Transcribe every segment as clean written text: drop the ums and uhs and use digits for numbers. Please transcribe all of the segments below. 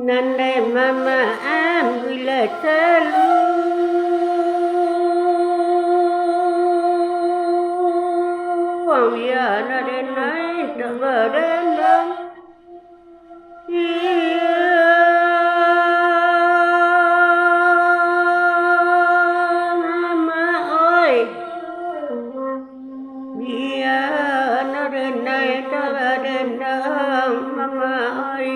Nande mama am bila selalu ya nade nai tabadendang mama oi ya nade nai tabadendang mama oi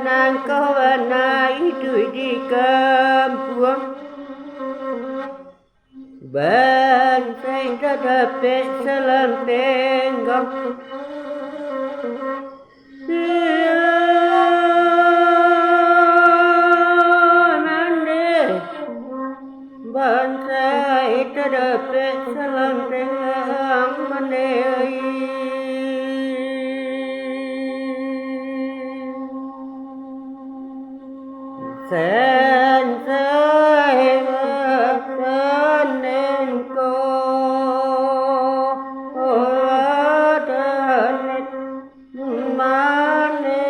nang kawanai tu di kampung banteng dapat salam tengok mande banteng dapat salam tengok mande sen saya panen ko dan mane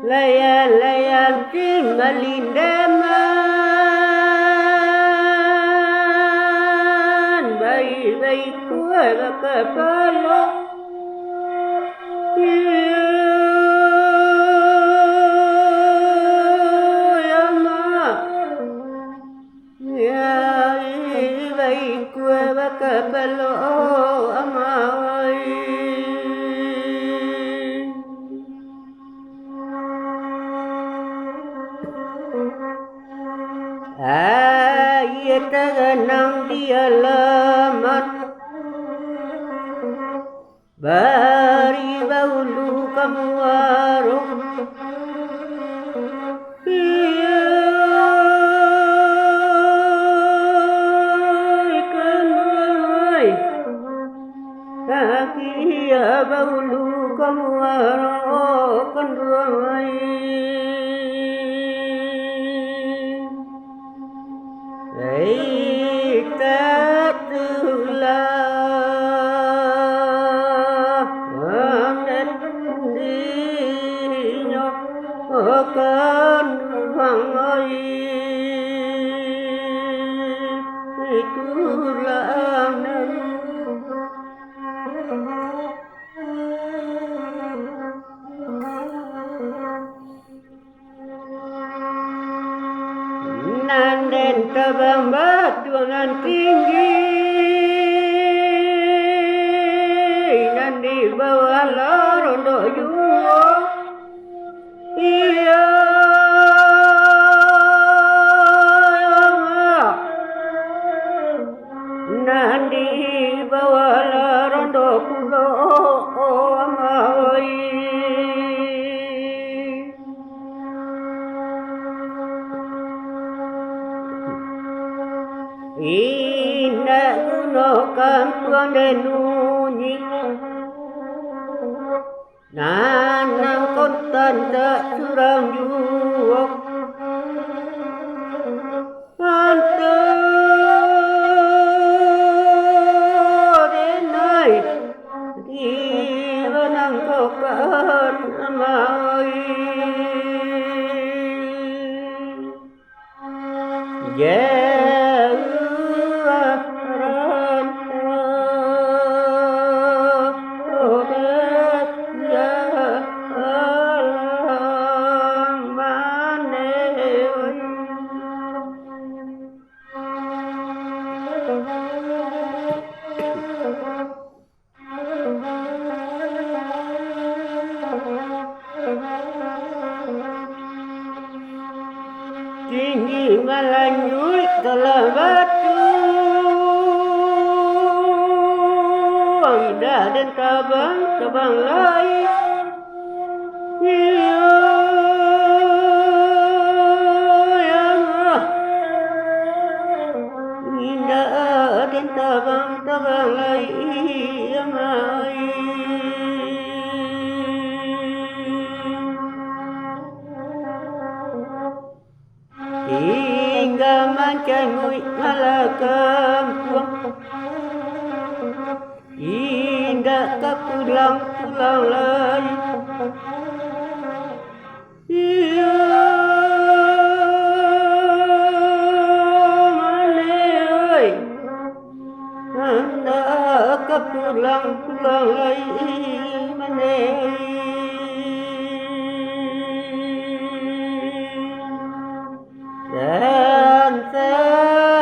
layan malindaman bayi kuat kepala ya ma ya bayi kuat kepala amai ayat ganang di alamat bari baulu kamu warung ikanai kaki ya baulu kamu warung kanduai Nanden tabang batuan tinggi nandi bawah lorondo juo iya nandi bawah lorondo pulo amai ina kuno kampung denunyi nanang kontan tak surang juok ante denai di benang kokan amai segala batu indah dan tabang lain ya Allah indah dan tabang lain yang lain hingga mancangui malakam hingga ke pulang lagi ya malai hendak ke pulang lagi malai dan saya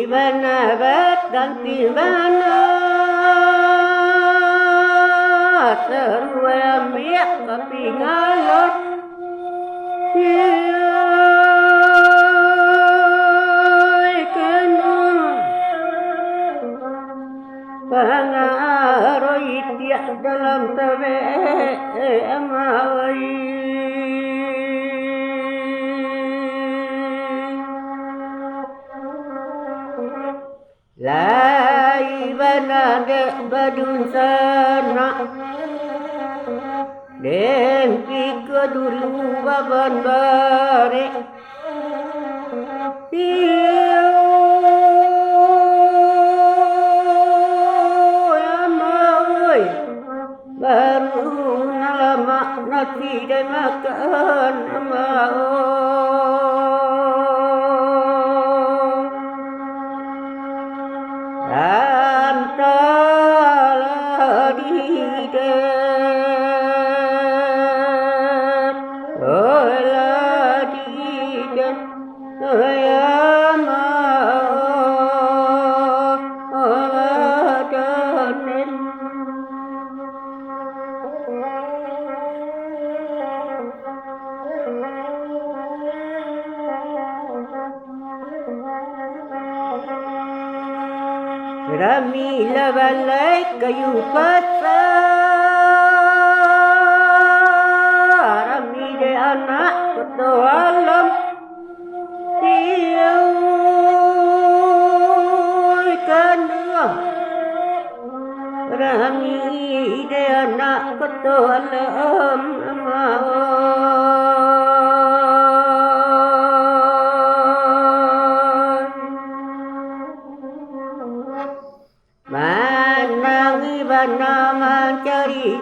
mana bat dan timana seru ambil tapi ngalor pengaruh tiap dalam tabe amawai lai banade badun sana den pika dulu baban bare baru lama nasi dan makan antara di dan olah di dan Rami labalai kayu pasar Rami de anak ketua alam Tiawi kandung Rami de anak ketua alam Manangi bana cari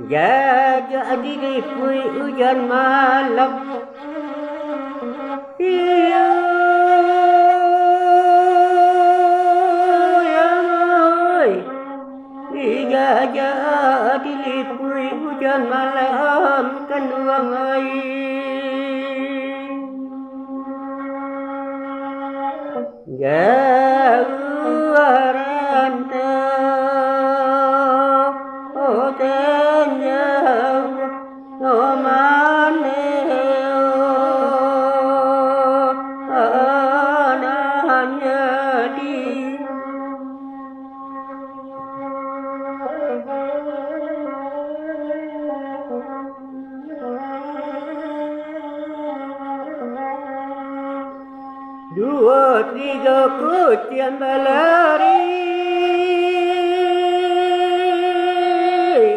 jajak dilipui hujan malam ya jajak dilipui hujan malam kan uang air jauh rantau dan jauh anaknya di dua tiga kucian berlari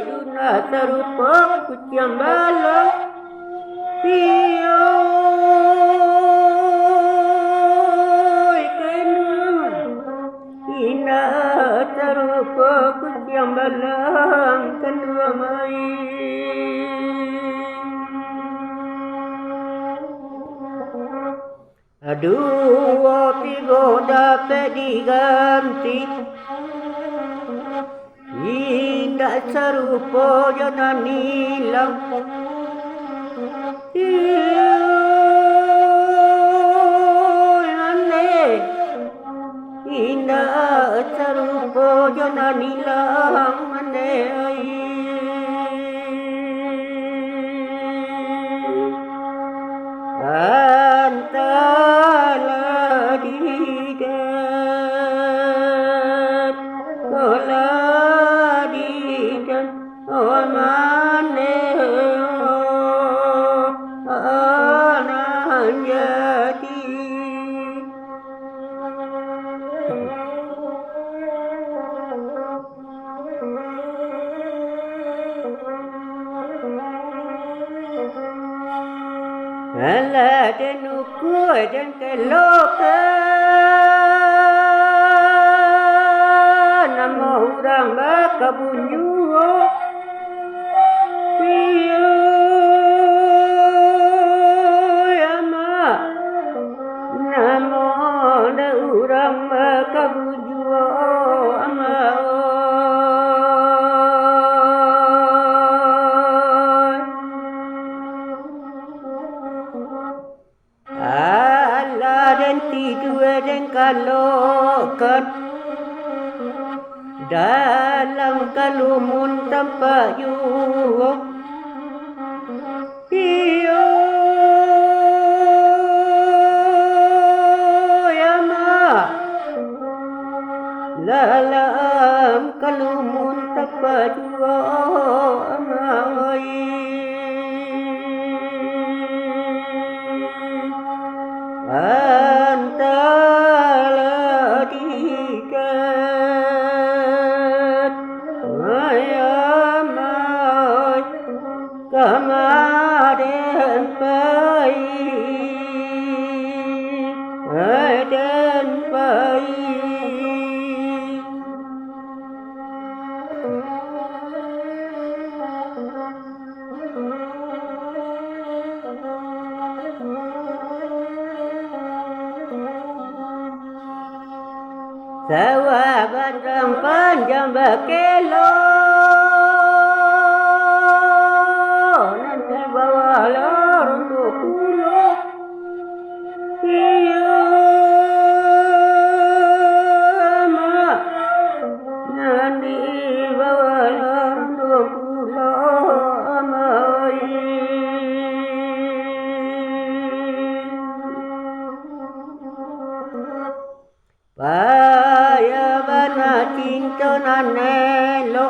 duna serupa kucian balap pioi kenung ina serupa kucian balap kedua main dua tiga dapat diganti. Indah serupa jangan hilang. Indah serupa jangan hilang. Antara didan kola didan omane anan jadi. Ala dan ukur dan kelokan nama orang bakal bunyi piyo ama nama orang bakal bunyi ama. Tidur dan kalokan dalam kalumun tanpa yuwa iyo yama dalam kalumun tanpa yuwa amai. Antara dikat mayamai kamaden pai aden pai. Sawah batang panjang berkelo nanti bawa lorong untuk pulau. Iya mak nanti bawa lorong untuk pulau amai. Cinta nanelo